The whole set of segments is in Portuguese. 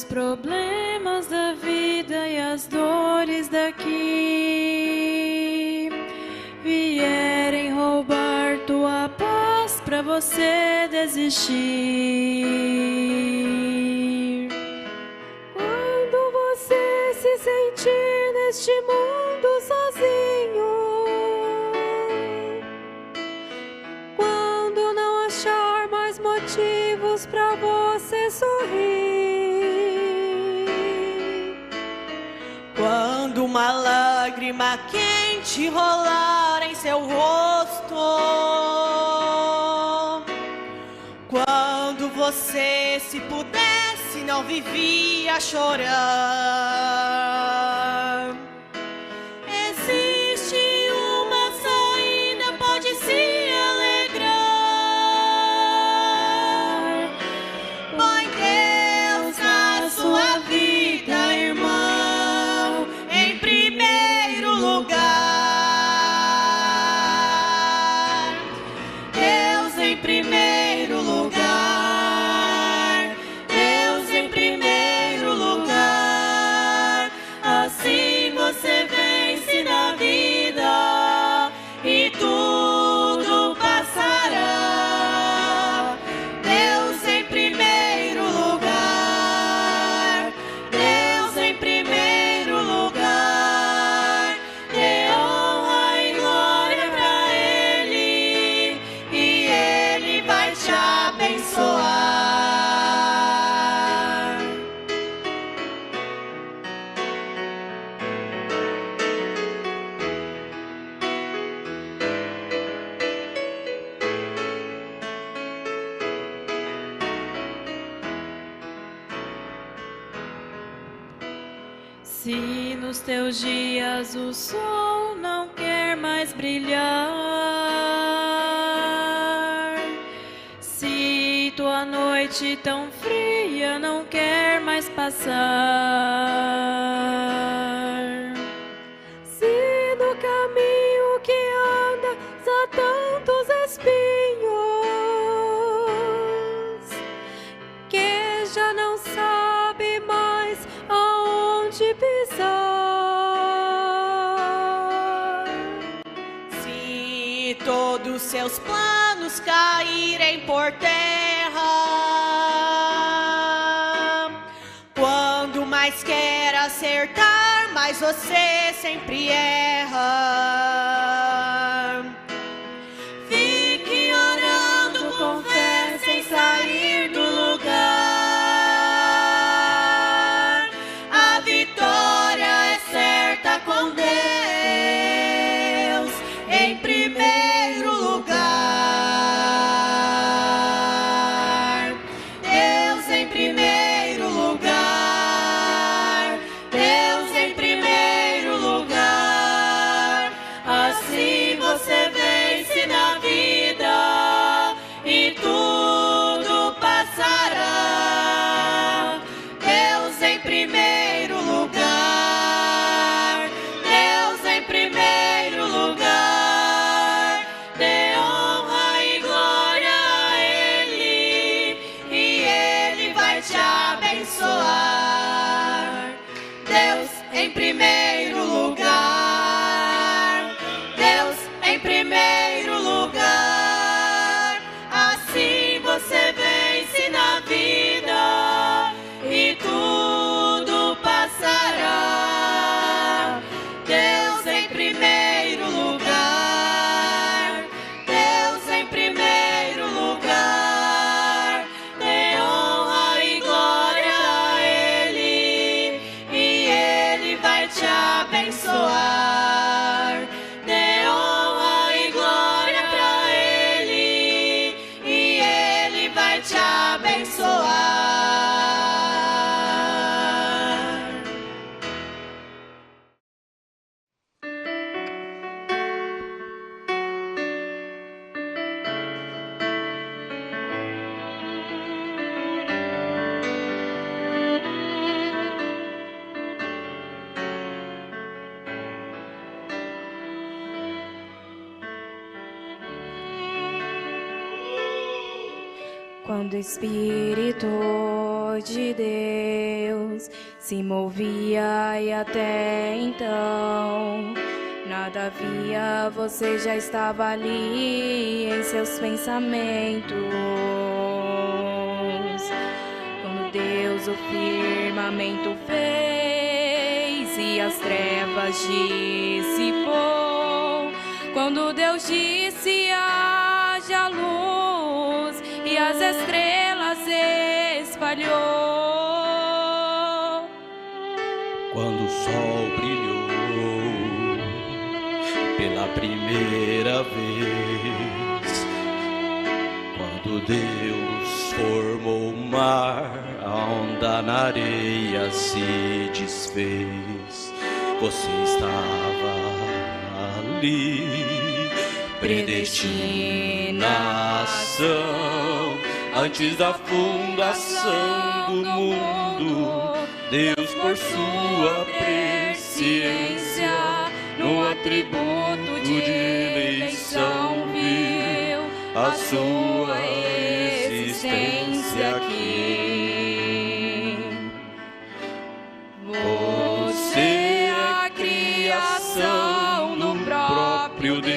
os problemas da vida e as dores daqui vierem roubar tua paz pra você desistir. Quando você se sentir neste mundo sozinho, quando não achar mais motivos pra você sorrir, quando uma lágrima quente rolar em seu rosto, quando você, se pudesse, não vivia a chorar. Existe uma saída, pode se alegrar. Põe Deus na sua vida, irmão, em primeiro lugar. Deus em primeiro lugar. Deus em primeiro lugar. Assim você vence na vida e tudo passará. Deus em primeiro lugar. Deus em primeiro lugar. Dê honra e glória pra Ele e Ele vai te abençoar. Se nos teus dias o sol não quer mais brilhar, se tua noite tão fria não quer mais passar, se no caminho que andas há tantos espinhos que já não sabe mais aonde pisar, Se todos seus planos caírem por terra, quando mais quer acertar, mais você sempre erra. Fique orando com fé sem sair do lugar. A vitória é certa com Deus em primeiro lugar. Deus em primeiro lugar. Deus em primeiro lugar. Quando o Espírito de Deus se movia e até então nada havia, você já estava ali em seus pensamentos. Quando Deus o firmamento fez e as trevas dissipou, quando Deus disse haja luz e as estrelas espalhou. Quando o sol brilhou pela primeira vez, quando Deus formou o mar, a onda na areia se desfez, você estava ali. Predestinação, antes da fundação do mundo, Deus por sua presciência, no atributo de eleição, viu a sua existência aqui. Você é a criação do próprio Deus,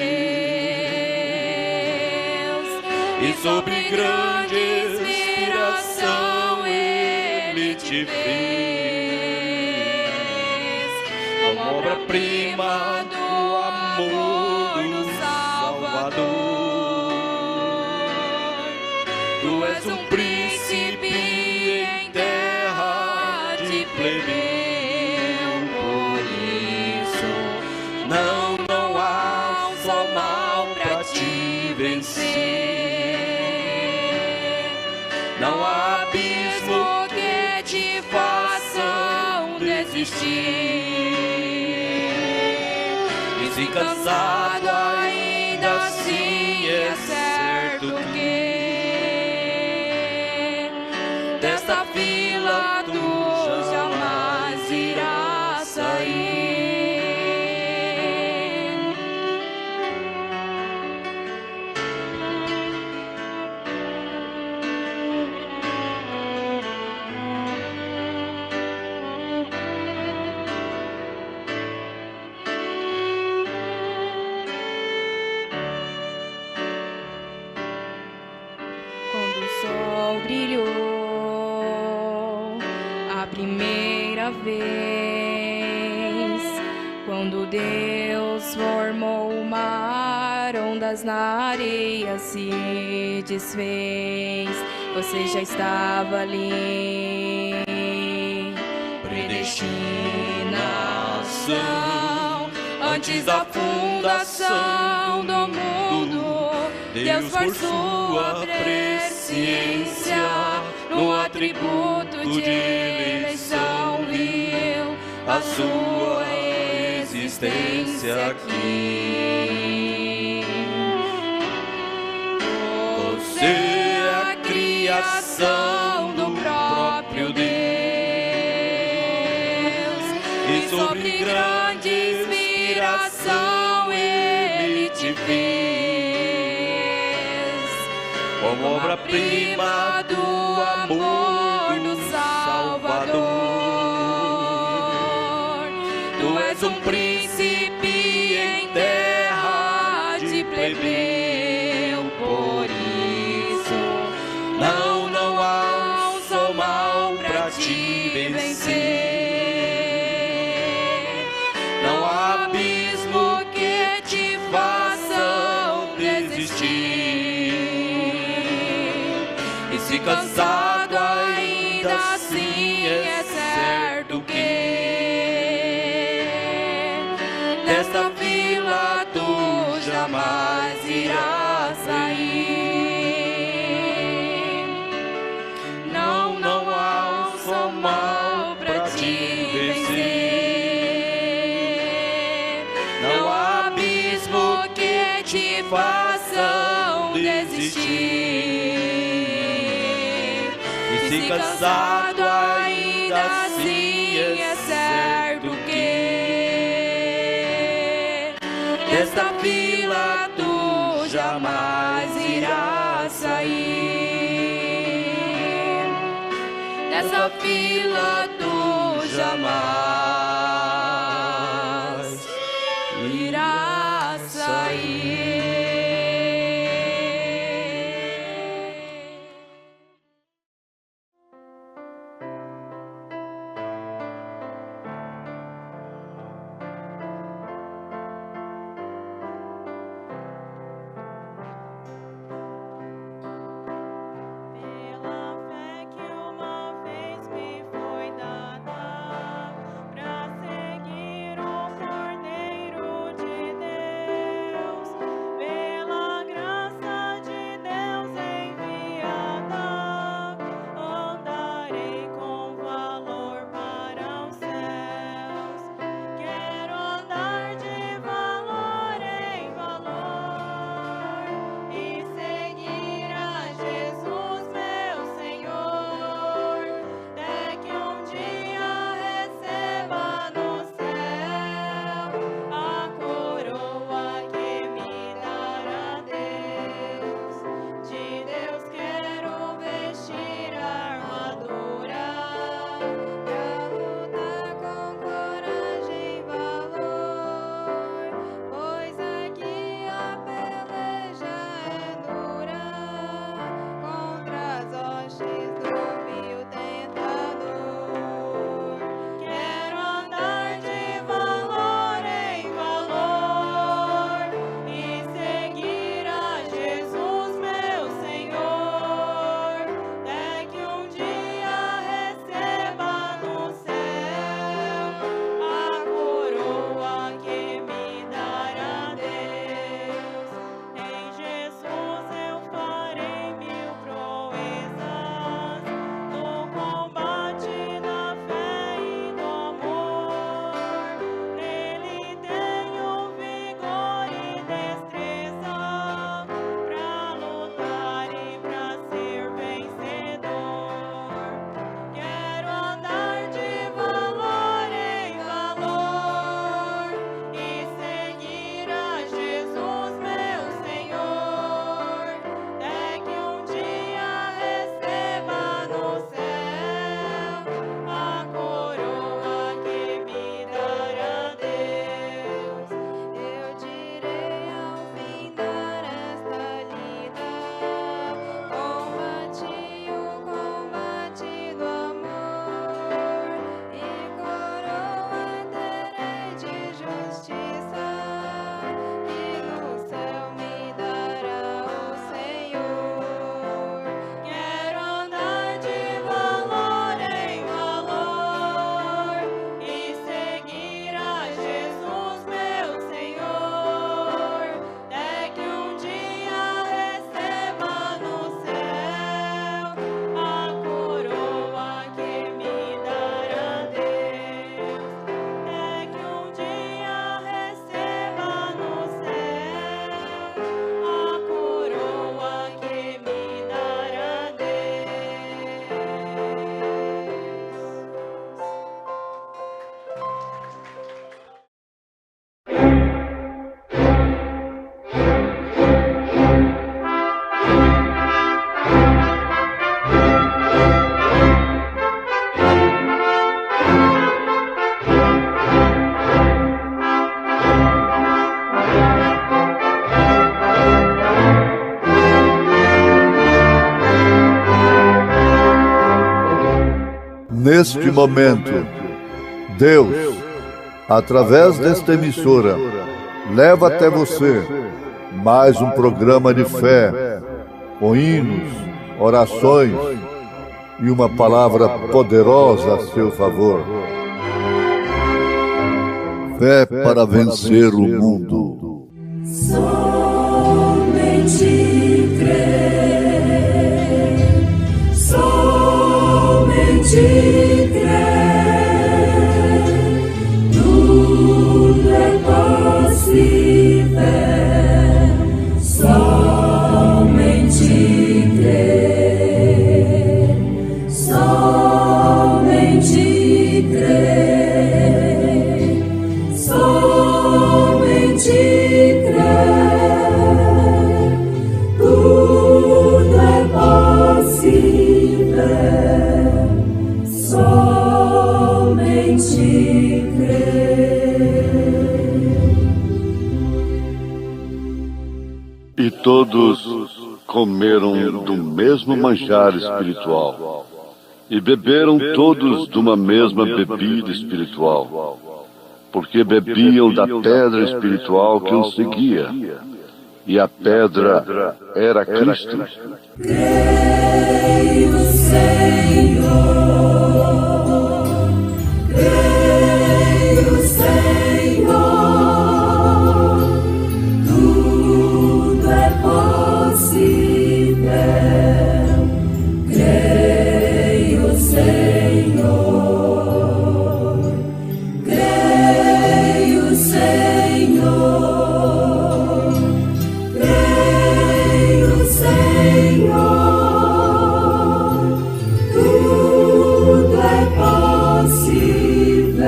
e sobre grande inspiração Ele te fez, como obra-prima do amor do Salvador. Tu és um príncipe em terra de plebeu, por isso não há um só mal pra te vencer. Não há abismo que te façam desistir. E se cansado ainda assim é certo que desta fila tu jamais irás sair. Quando o sol brilhou a primeira vez, quando Deus formou o mar, ondas na areia se desfez, você já estava ali. Predestinação, antes da fundação do mundo, Deus por sua presciência, no atributo de eleição, viu a sua existência aqui. Você é a criação do próprio Deus, e sobre grande inspiração Ele te fez, como obra-prima do amor do Salvador. Tu és um príncipe em terra de plebeu, por isso não há um só mal pra te vencer. Não há abismo que te façam desistir. E se cansado ainda assim é certo que desta fila tu jamais irás sair. Não há um só mal pra te vencer. Não há abismo que te façam desistir. E se cansado ainda assim é certo que desta fila tu jamais irás sair. dessa fila tu jamais irás sair. Neste momento, Deus, através desta emissora, leva até você mais um programa de fé, com hinos, orações e uma palavra poderosa a seu favor. Fé para vencer o mundo. Somente crer, somente crer, tudo é possível. Somente crer, somente crer, somente crer, tudo é possível. todos comeram do mesmo manjar espiritual e beberam todos de uma mesma bebida espiritual, porque bebiam da pedra espiritual que os seguia, e a pedra era Cristo. Creio, Senhor, creio, Senhor, tudo é possível. Creio, Senhor, creio, Senhor, creio, Senhor, tudo é possível.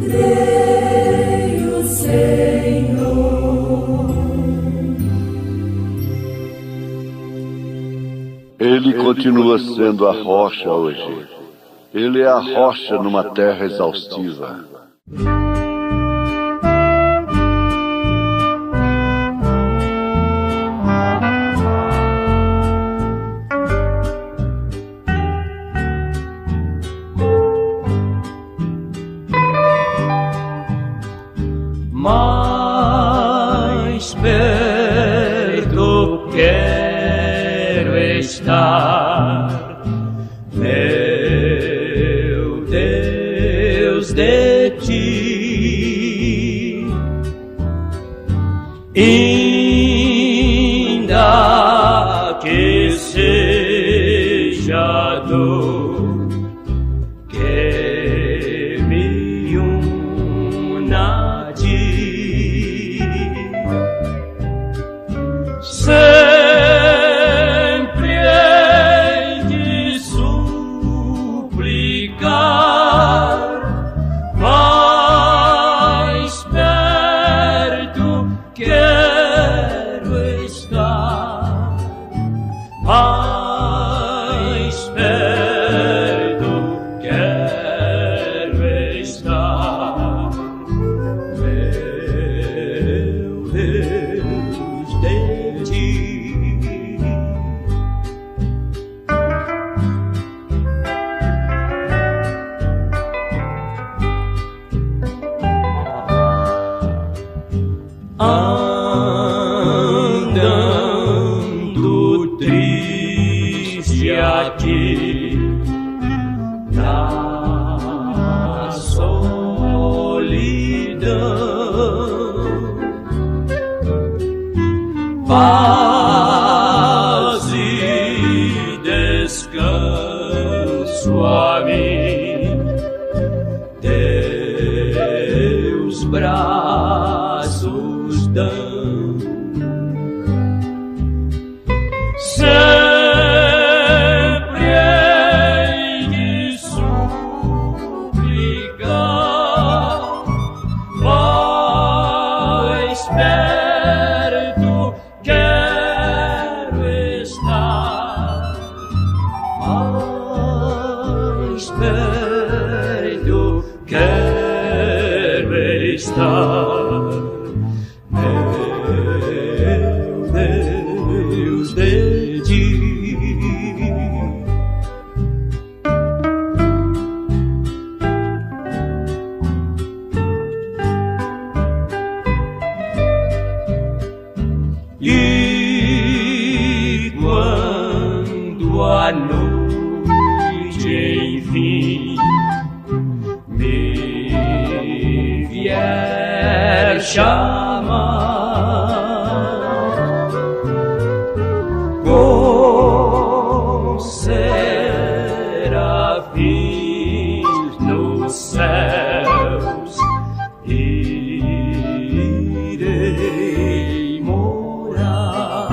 Creio, Senhor. Ele continua sendo a rocha hoje. Ele é a rocha numa terra exaustiva. Mais perto quero estar, meu Deus, de ti. Ainda que seja dor que me una a ti, sempre hei de suplicar, mais perto quero estar, mais perto quero estar, meu Deus, de ti. Andando triste aqui na solidão, paz e descanso a mim teus braços dão. Sempre hei de suplicar, mais perto quero estar, mais perto quero estar, meu Deus, de ti. E quando a noite enfim me vier chamar, com serafins nos céus irei morar.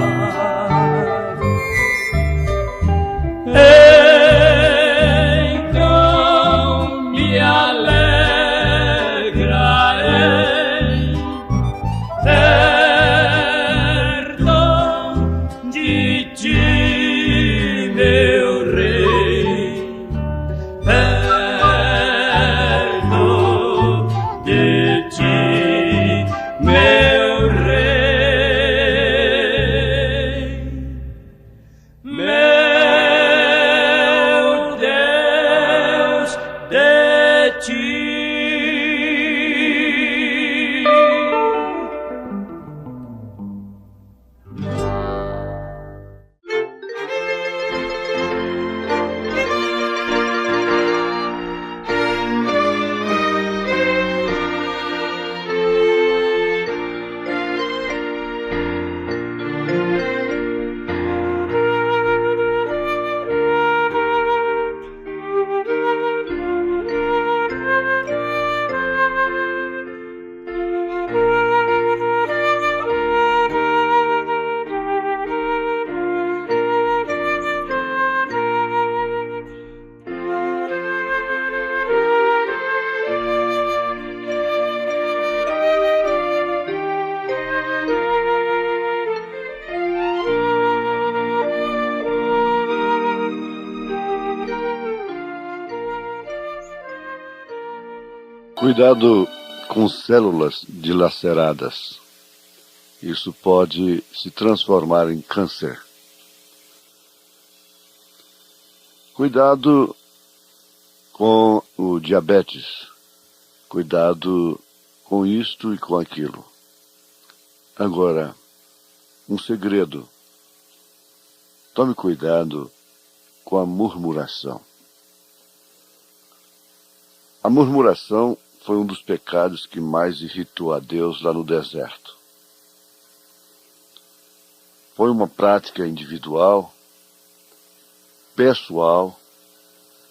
Então me alegrarei, perto de ti, meu rei, perto de ti, meu rei. Cuidado com células dilaceradas. Isso pode se transformar em câncer. Cuidado com o diabetes. Cuidado com isto e com aquilo. Agora, um segredo. Tome cuidado com a murmuração. A murmuração foi um dos pecados que mais irritou a Deus lá no deserto. Foi uma prática individual, pessoal,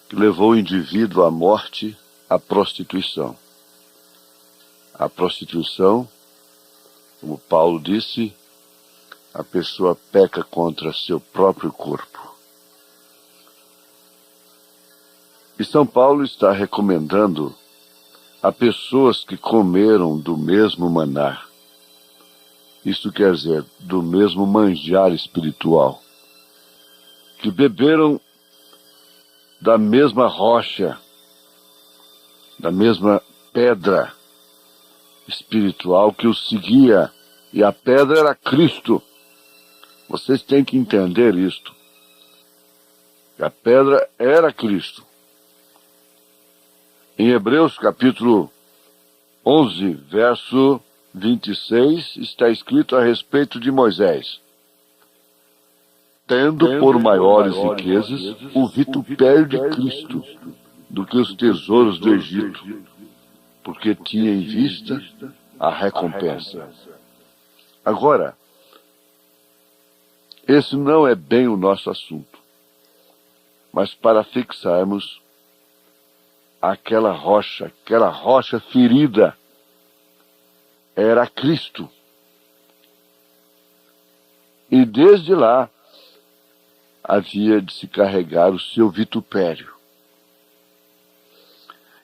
que levou o indivíduo à morte, à prostituição. A prostituição, como Paulo disse, a pessoa peca contra seu próprio corpo. E São Paulo está recomendando a pessoas que comeram do mesmo maná. Isso quer dizer, do mesmo manjar espiritual. Que beberam da mesma rocha, da mesma pedra espiritual que os seguia. E a pedra era Cristo. Vocês têm que entender isto. A pedra era Cristo. Em Hebreus capítulo 11, verso 26, está escrito a respeito de Moisés. Tendo por maiores riquezas o vitupério de Cristo do que os tesouros do Egito, porque tinha em vista a recompensa. Agora, esse não é bem o nosso assunto, mas para fixarmos aquela rocha ferida, era Cristo. E desde lá, havia de se carregar o seu vitupério.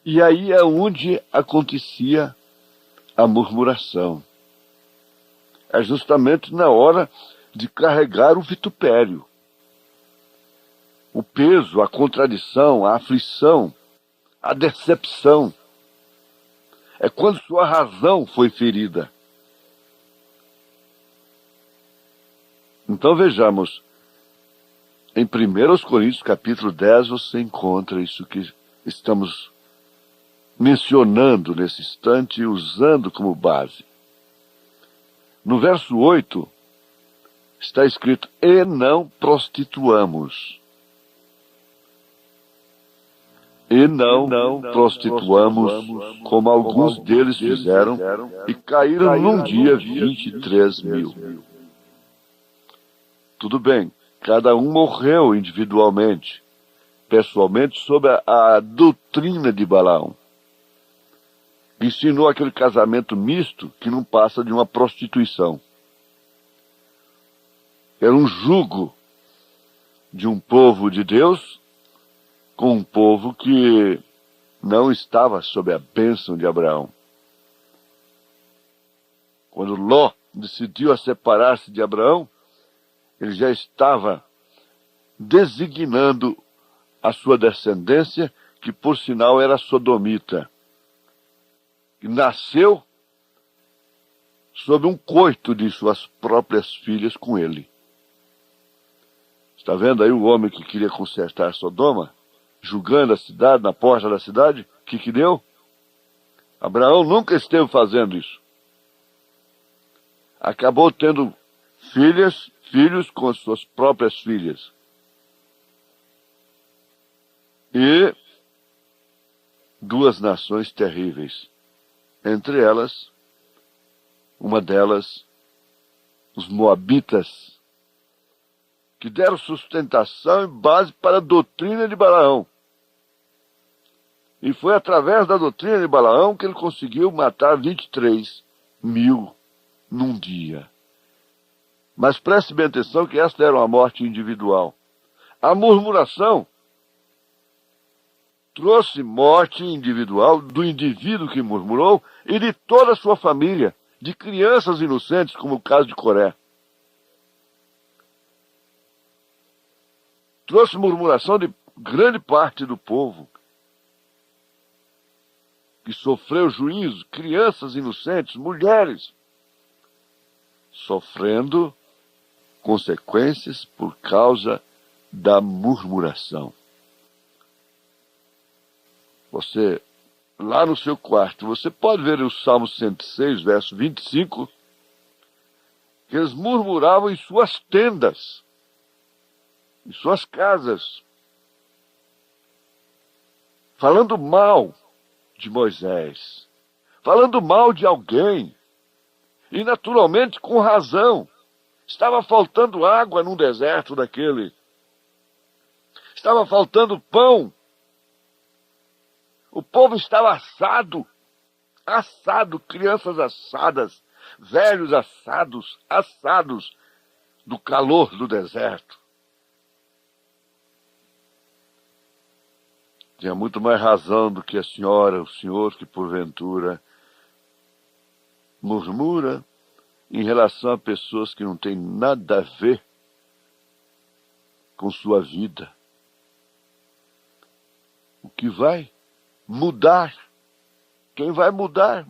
E aí é onde acontecia a murmuração. É justamente na hora de carregar o vitupério. O peso, a contradição, a aflição, a decepção. É quando sua razão foi ferida. Então vejamos, em 1 Coríntios capítulo 10 você encontra isso que estamos mencionando nesse instante e usando como base. No verso 8 está escrito, e não prostituamos. E não prostituamos, como alguns deles fizeram, e caíram num dia 23 mil. Tudo bem, cada um morreu individualmente, pessoalmente, sob a doutrina de Balaão. Ensinou aquele casamento misto que não passa de uma prostituição. Era um jugo de um povo de Deus com um povo que não estava sob a bênção de Abraão. Quando Ló decidiu a separar-se de Abraão, ele já estava designando a sua descendência, que por sinal era sodomita, que nasceu sob um coito de suas próprias filhas com ele. Está vendo aí o homem que queria consertar Sodoma? Julgando a cidade, na porta da cidade, o que deu? Abraão nunca esteve fazendo isso. Acabou tendo filhos com suas próprias filhas. E duas nações terríveis. Entre elas, uma delas, os Moabitas, que deram sustentação e base para a doutrina de Balaão. E foi através da doutrina de Balaão que ele conseguiu matar 23 mil num dia. Mas preste bem atenção que esta era uma morte individual. A murmuração trouxe morte individual do indivíduo que murmurou e de toda a sua família, de crianças inocentes, como o caso de Coré. Trouxe murmuração de grande parte do povo. que sofreu juízo, crianças inocentes, mulheres, sofrendo consequências por causa da murmuração. Você, lá no seu quarto, você pode ver o Salmo 106, verso 25, que eles murmuravam em suas tendas, em suas casas, falando mal de Moisés, falando mal de alguém, e naturalmente com razão. Estava faltando água num deserto daquele, estava faltando pão, o povo estava assado, crianças assadas, velhos assados do calor do deserto. Tinha muito mais razão do que a senhora, o senhor, que porventura murmura em relação a pessoas que não têm nada a ver com sua vida. O que vai mudar? Quem vai mudar?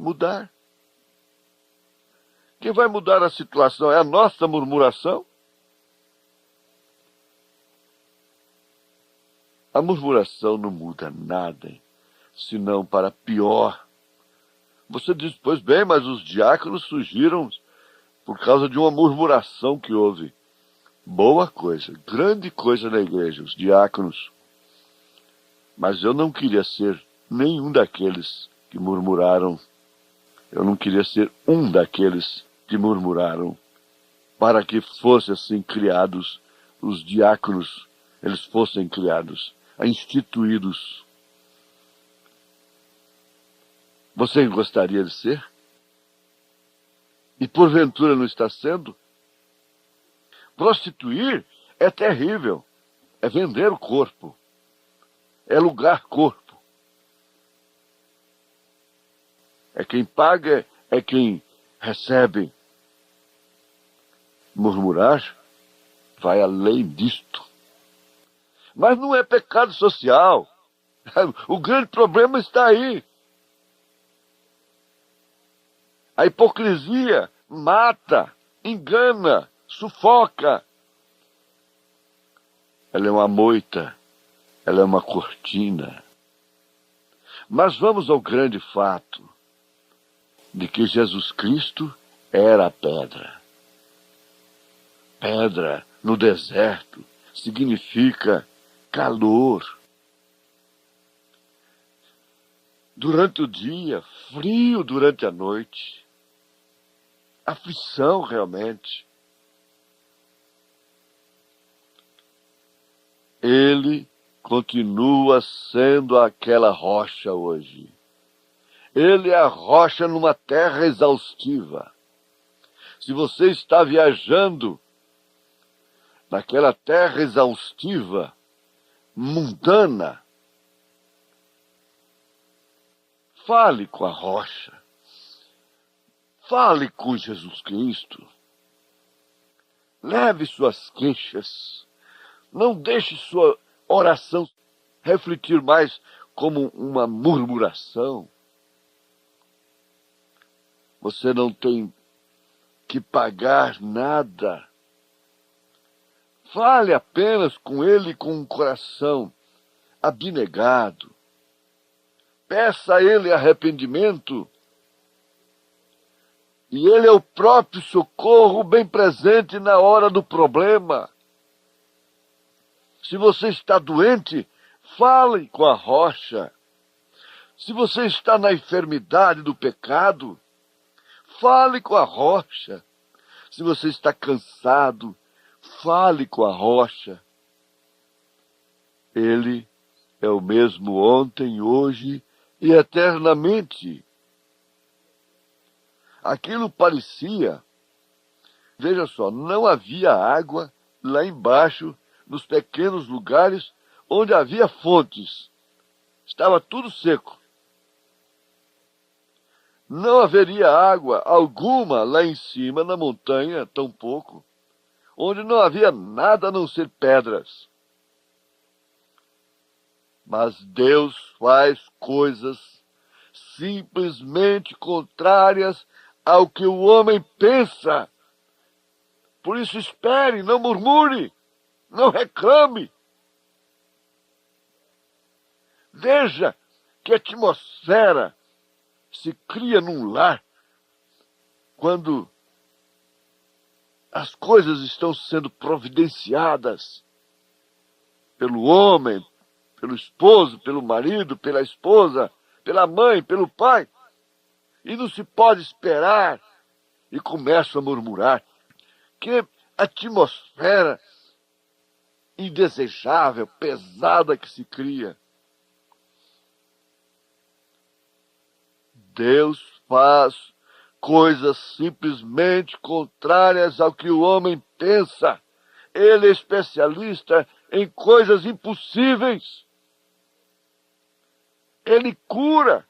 Quem vai mudar a situação é a nossa murmuração? A murmuração não muda nada, senão para pior. Você diz, pois bem, mas os diáconos surgiram por causa de uma murmuração que houve. Boa coisa, grande coisa na igreja, os diáconos. Mas eu não queria ser nenhum daqueles que murmuraram. Eu não queria ser um daqueles que murmuraram, para que fossem assim criados os diáconos, eles fossem criados, instituídos. Você gostaria de ser? E porventura não está sendo? Prostituir é terrível, é vender o corpo, é alugar corpo. É quem paga, é quem recebe. Murmurar vai além disto. Mas não é pecado social. O grande problema está aí. A hipocrisia mata, engana, sufoca. Ela é uma moita, ela é uma cortina. Mas vamos ao grande fato de que Jesus Cristo era a pedra. Pedra no deserto significa calor. Durante o dia, frio durante a noite. Aflição realmente. Ele continua sendo aquela rocha hoje. Ele é a rocha numa terra exaustiva. Se você está viajando naquela terra exaustiva, mundana, fale com a rocha. Fale com Jesus Cristo. Leve suas queixas. Não deixe sua oração refletir mais como uma murmuração. Você não tem que pagar nada. Fale apenas com Ele com um coração abnegado. Peça a Ele arrependimento. E Ele é o próprio socorro bem presente na hora do problema. Se você está doente, fale com a rocha. Se você está na enfermidade do pecado, fale com a rocha. Se você está cansado, fale com a rocha. Ele é o mesmo ontem, hoje e eternamente. Aquilo parecia, veja só, não havia água lá embaixo, nos pequenos lugares onde havia fontes. Estava tudo seco. Não haveria água alguma lá em cima, na montanha, tampouco, onde não havia nada a não ser pedras. Mas Deus faz coisas simplesmente contrárias ao que o homem pensa. Por isso espere, não murmure, não reclame. Veja que atmosfera se cria num lar quando as coisas estão sendo providenciadas pelo homem, pelo esposo, pelo marido, pela esposa, pela mãe, pelo pai. E não se pode esperar e começa a murmurar. Que atmosfera indesejável, pesada que se cria. Deus faz coisas simplesmente contrárias ao que o homem pensa. Ele é especialista em coisas impossíveis. Ele cura.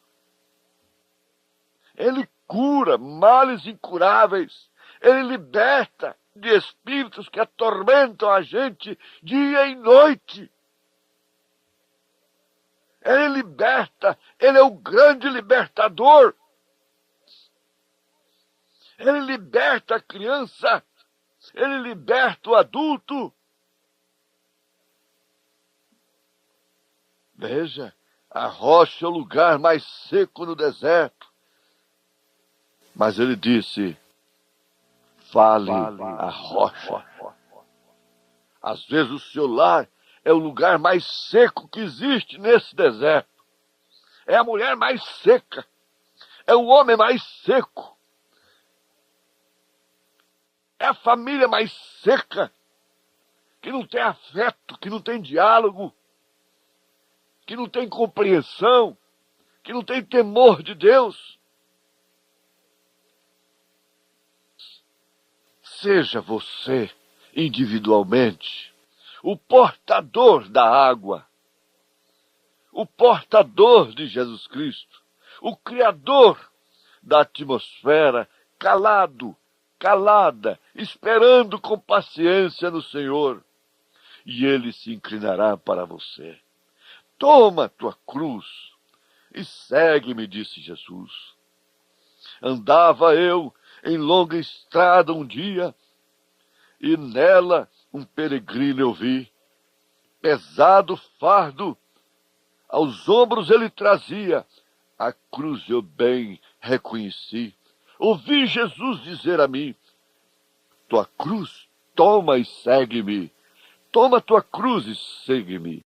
Ele cura males incuráveis. Ele liberta de espíritos que atormentam a gente dia e noite. Ele liberta, ele é o grande libertador. Ele liberta a criança, ele liberta o adulto. Veja, a rocha é o lugar mais seco no deserto. Mas ele disse, fale a rocha. Às vezes o seu lar é o lugar mais seco que existe nesse deserto. É a mulher mais seca. É o homem mais seco. É a família mais seca. Que não tem afeto, que não tem diálogo. Que não tem compreensão. Que não tem temor de Deus. Seja você, individualmente, o portador da água, o portador de Jesus Cristo, o criador da atmosfera, calado, calada, esperando com paciência no Senhor, e Ele se inclinará para você. Toma a tua cruz e segue-me, disse Jesus. Andava eu em longa estrada um dia, e nela um peregrino eu vi, pesado fardo, aos ombros ele trazia, a cruz eu bem reconheci. Ouvi Jesus dizer a mim, tua cruz toma e segue-me, toma tua cruz e segue-me.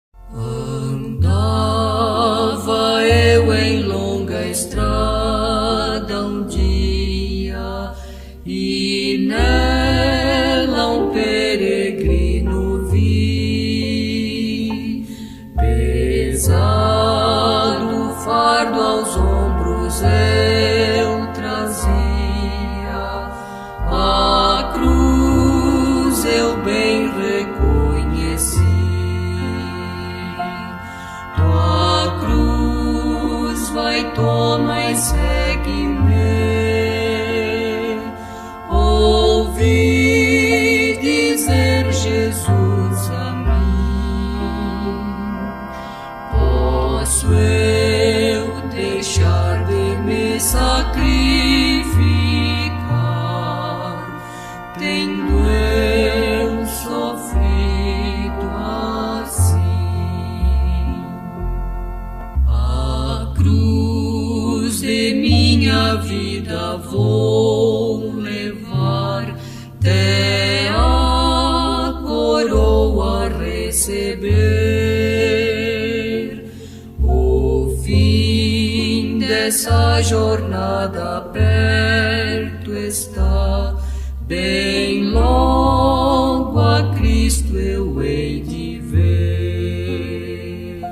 Andava eu em longa estrada um dia, e nela um peregrino vi, pesado fardo aos ombros eu trazia, a cruz eu bem reconheci. Tua cruz vai, toma e segue-me. Ouvi dizer Jesus a mim, posso eu deixar de me sacrificar, tendo eu sofrido assim. A cruz de minha vida vou levar, até a coroa receber. O fim dessa jornada perto está, bem logo a Cristo eu hei de ver.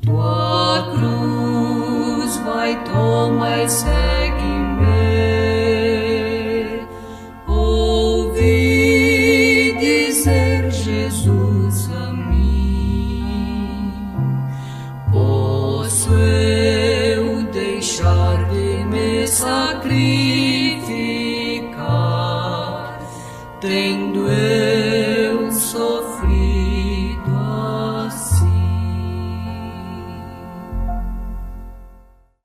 Tua cruz vai, toma e segue-me. Ouvi dizer Jesus a mim, posso eu deixar de me sacrificar,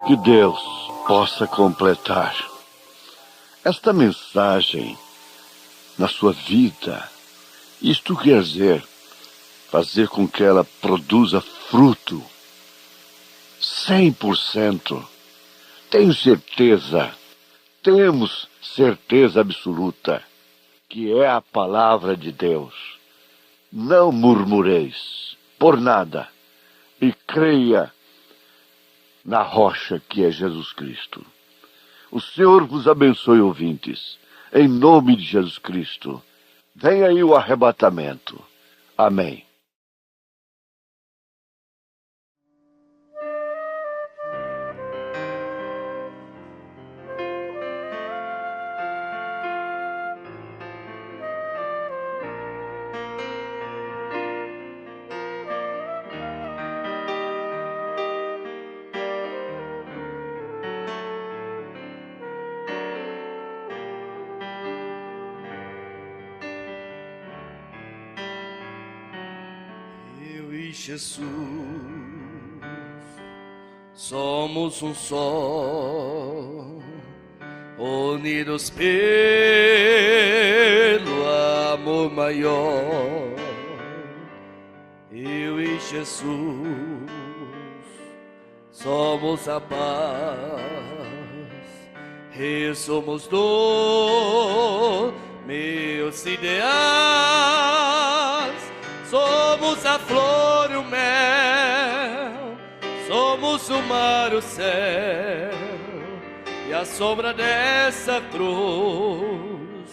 Que Deus possa completar esta mensagem na sua vida. Isto quer dizer, fazer com que ela produza fruto 100%. Tenho certeza, temos certeza absoluta que é a palavra de Deus. Não murmureis por nada e creia na rocha que é Jesus Cristo. O Senhor vos abençoe, ouvintes, em nome de Jesus Cristo. Vem aí o arrebatamento. Amém. Jesus, somos um só, unidos pelo amor maior. Eu e Jesus somos a paz, e somos dos meus ideais. Somos a flor e o mel, somos o mar, o céu e a sombra dessa cruz.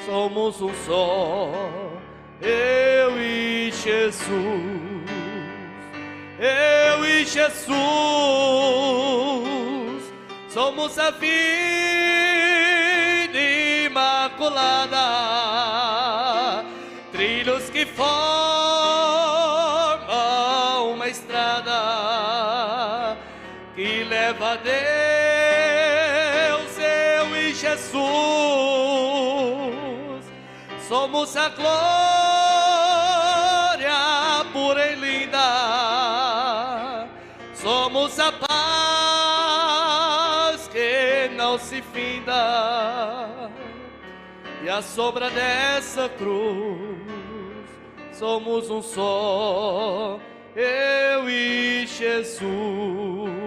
Somos um só, eu e Jesus, eu e Jesus. Somos a vida imaculada, trilhos que formam uma estrada que leva a Deus. Eu e Jesus somos a glória pura e linda, somos a paz que não se finda, e a sombra dessa cruz. Somos um só, eu e Jesus.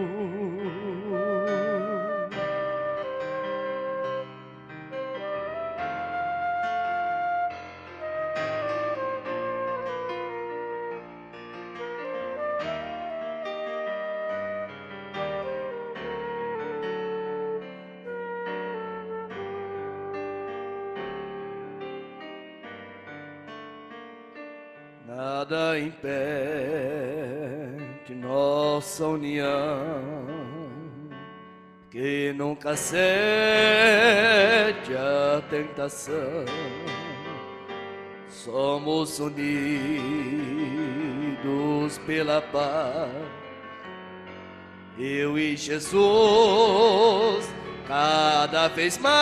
Nada impede nossa união, que nunca cede a tentação. Somos unidos pela paz, eu e Jesus, cada vez mais.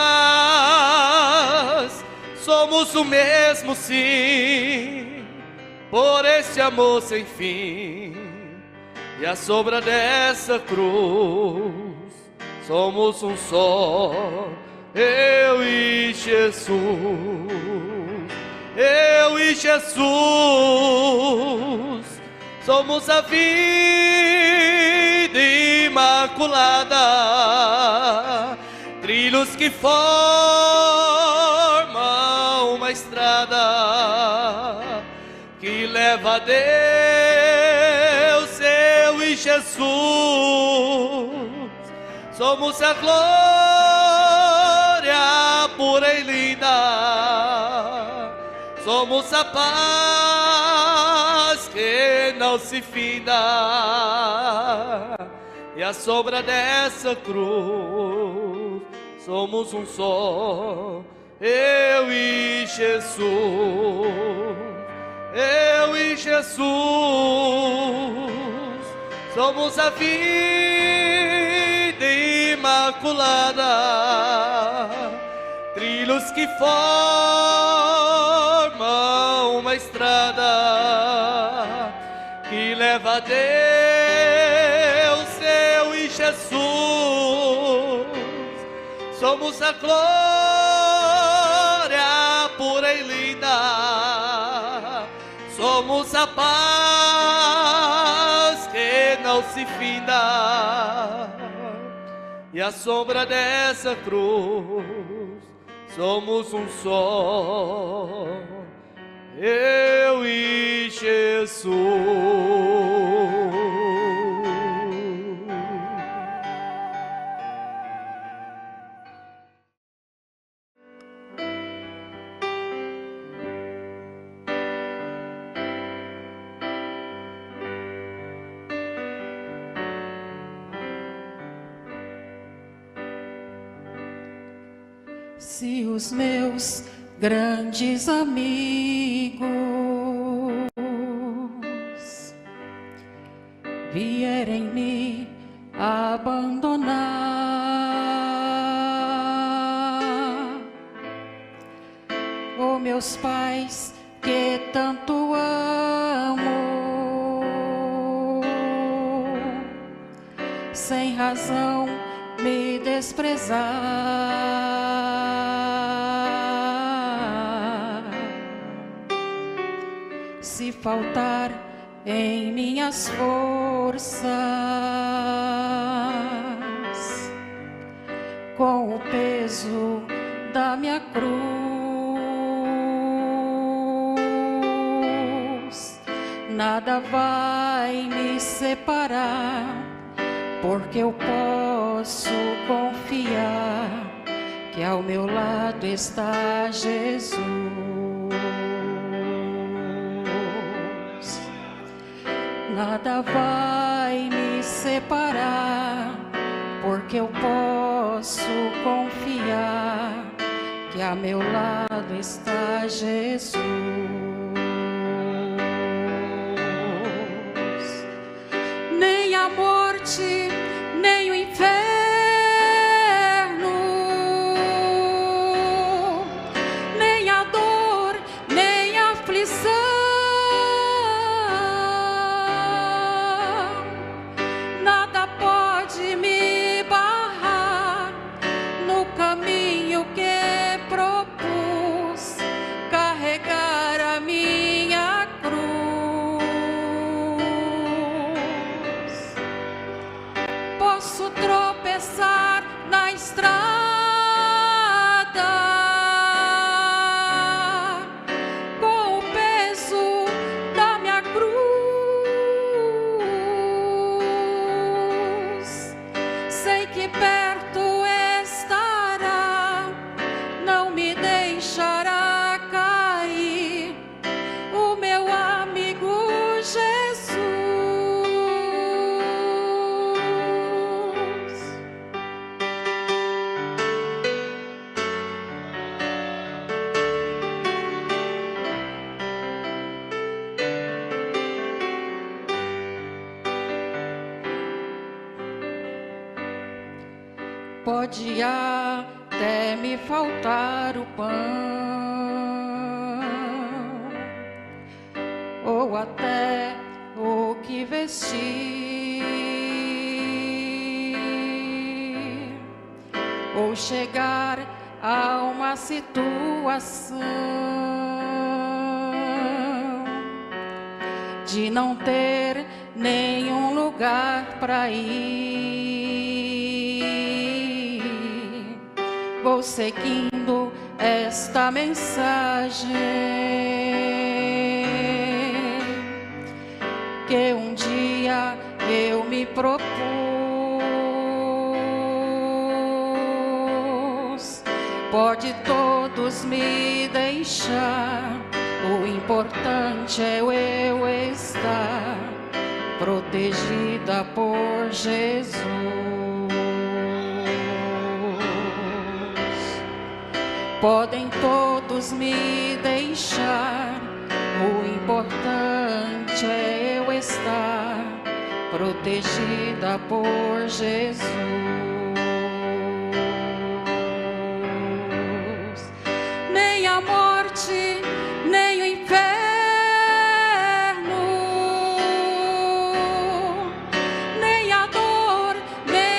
Somos o mesmo, sim, por esse amor sem fim, e a sombra dessa cruz. Somos um só, eu e Jesus, eu e Jesus. Somos a vida imaculada, trilhos que formam uma estrada que leva a Deus. Eu e Jesus somos a glória pura e linda, somos a paz que não se finda, e a sombra dessa cruz. Somos um só, eu e Jesus, eu e Jesus. Somos a vida imaculada, trilhos que formam uma estrada que leva a Deus. Eu e Jesus, somos a glória pura e linda, somos a paz que não se finda, e à sombra dessa cruz somos um só, eu e Jesus. Se os meus grandes amigos vierem me abandonar, ou meus pais que tanto amo, sem razão me desprezar, se faltar em minhas forças, com o peso da minha cruz, nada vai me separar, porque eu posso confiar que ao meu lado está Jesus. Nada vai me separar, porque eu posso confiar que a meu lado está Jesus. Nem a morte, nem o inferno, nem a dor, nem a aflição, nada pode me barrar no caminho que propus, carregar a minha cruz. Posso tropeçar na estrada, com o peso da minha cruz. Sei que perto estará, não me deixará cair, o meu amigo Jesus. Pode até me faltar o pão, ou até o que vestir, ou chegar a uma situação de não ter nenhum lugar para ir. Vou seguindo esta mensagem que um dia eu me propus. Pode todos me deixar, o importante é eu estar protegida por Jesus. Podem todos me deixar, o importante é eu estar protegida por Jesus. Nem a morte, nem o inferno, nem a dor, nem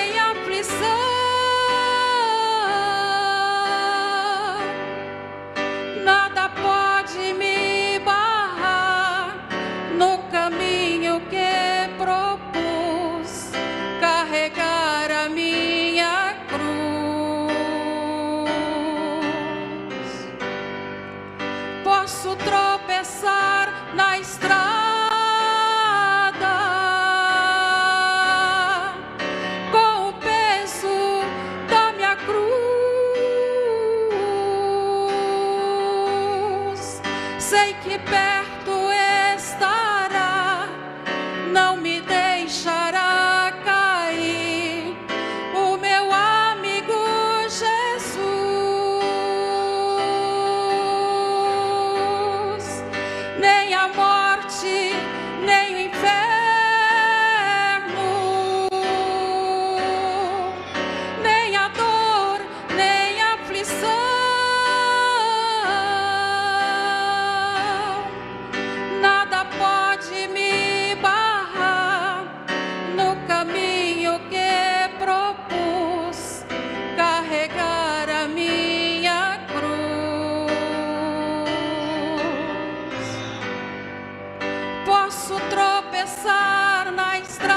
tropeçar na estrada,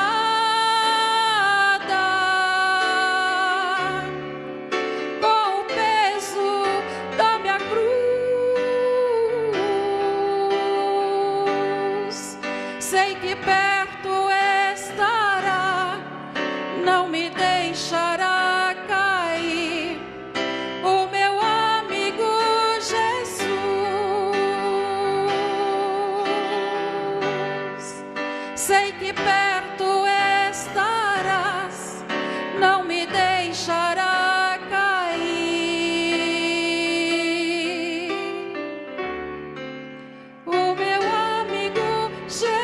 com o peso da minha cruz. Sei que perto estará, não me deixará cair, o meu amigo Jesus. Sei que perto estarás, não me deixará cair, o meu amigo Jesus.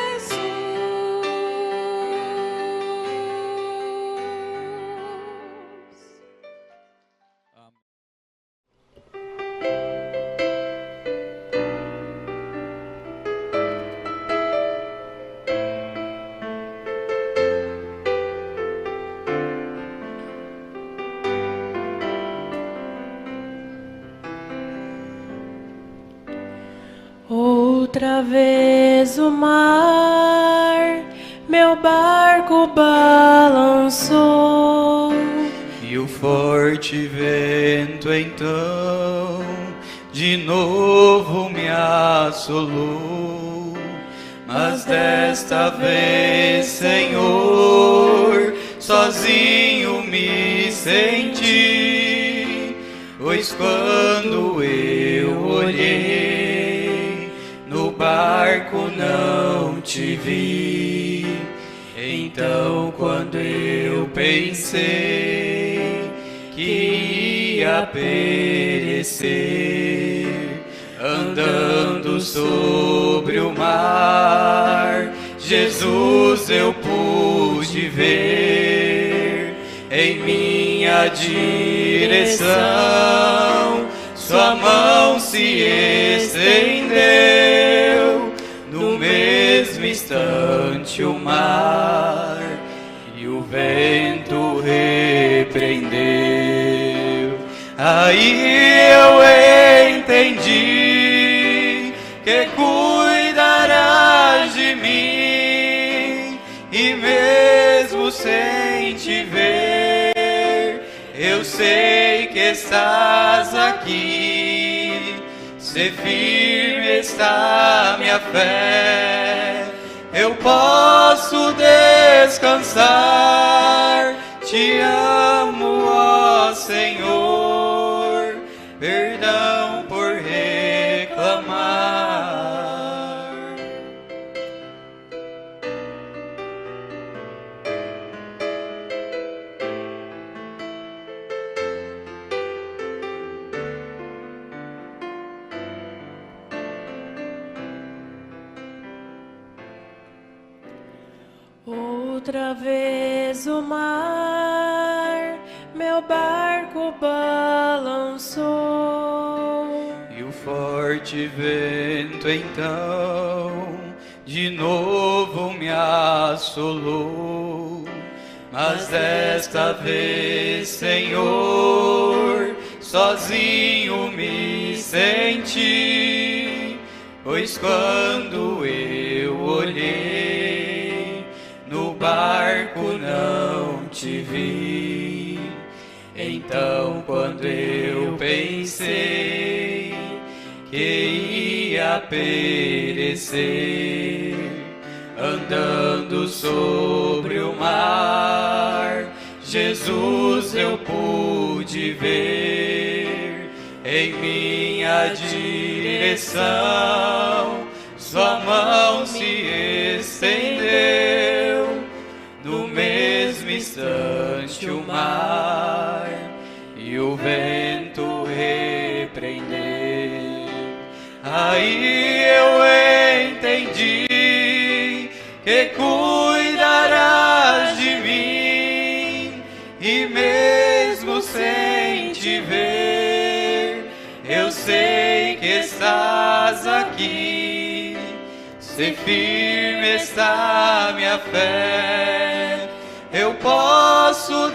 Outra vez o mar, meu barco balançou, e o forte vento então de novo me assolou. Mas desta vez, Senhor, sozinho me senti, pois quando eu olhei no barco não te vi. Então quando eu pensei que ia perecer, andando sobre o mar, Jesus eu pude ver em minha direção. Sua mão se estendeu, no mesmo instante o mar e o vento repreendeu. Aí eu entendi que cuidarás de mim, e mesmo sem te ver, eu sei que estás aqui. Se firme está minha fé, eu posso descansar. Te amo, ó Senhor, perdão por reclamar. outra vez o mar, meu barco balançou, e o forte vento então de novo me assolou. Mas desta vez, Senhor, sozinho me senti, pois quando eu olhei no barco não te vi. Então quando eu pensei que ia perecer, andando sobre o mar, Jesus eu pude ver em minha direção. Sua mão se estendeu, no mesmo instante o mar e o vento repreendeu. Aí eu entendi que cuidarás de mim, e mesmo sem te ver, eu sei que estás aqui. Se firme está minha fé, eu posso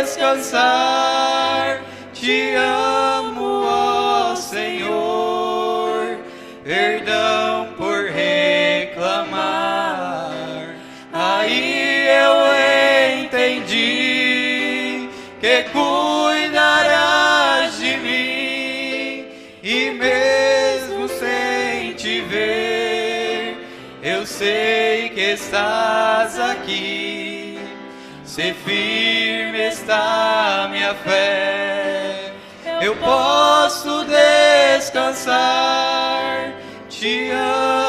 descansar. Te amo, ó Senhor, perdão por reclamar. que cuidarás de mim, e mesmo sem te ver, eu sei que estás aqui. Se firme está minha fé, eu posso descansar. Te amo.